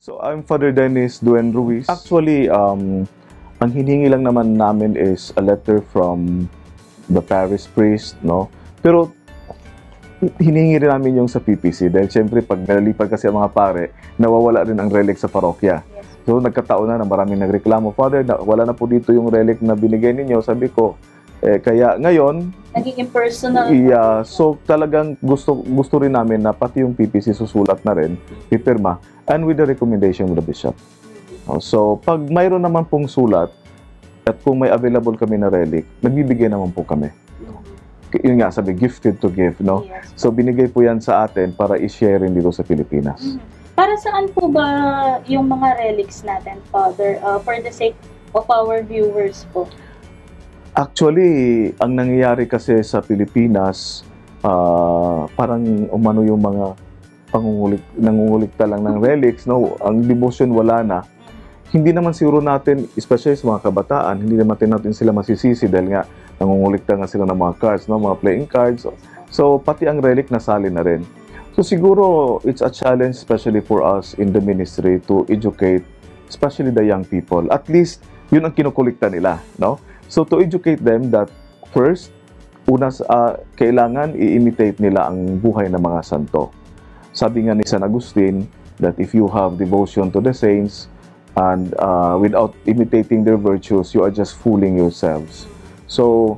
So I'm Father Dennis Duen Ruiz. Actually, ang hiningi lang naman namin is a letter from the parish priest, no? Pero hiningi rin namin yung sa PPC dahil syempre pag nalilipad kasi ang mga pare, nawawala rin ang relic sa parokya. Yes. So nagkataon na maraming nagreklamo, Father, wala na po dito yung relic na binigay ninyo. Sabi ko, kaya ngayon, naging impersonal. yeah, so talagang gusto rin namin na pati yung PPC susulat na rin, pipirma, and with the recommendation of the bishop. So pag mayroon naman pong sulat, at kung may available kami na relic, nagbibigay naman po kami. Yun nga, sabi, gifted to give, no? Yes. So binigay po yan sa atin para i-share rin dito sa Pilipinas. Para saan po ba yung mga relics natin, Father, for the sake of our viewers po? Actually, ang nangyayari kasi sa Pilipinas, parang umano yung mga nangungulikta lang ng relics, no? Ang devotion wala na. Hindi naman siguro natin, especially sa mga kabataan, hindi naman natin sila masisisi dahil nga nangungulikta nga sila ng mga cards, no? Mga playing cards. So, pati ang relic nasali na rin. So, siguro, it's a challenge especially for us in the ministry to educate, especially the young people. At least, yun ang kinukulikta nila, no? So, to educate them that first, kailangan i-imitate nila ang buhay ng mga santo. Sabi nga ni San Agustin that if you have devotion to the saints and without imitating their virtues, you are just fooling yourselves. So,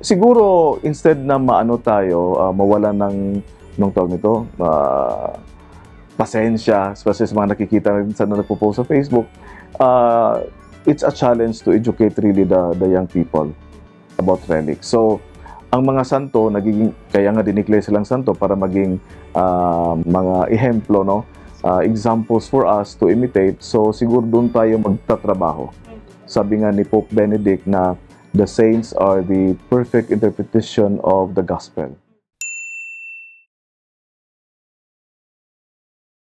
siguro, instead na mawala ng tawag nito, pasensya, especially sa mga nakikita sa nagpo-post sa Facebook, it's a challenge to educate really the young people about relics. So, ang mga santo, kaya nga dineclare silang santo para maging mga ehemplo, no? Examples for us to imitate. So, siguro doon tayo magtatrabaho. Sabi nga ni Pope Benedict na the saints are the perfect interpretation of the gospel.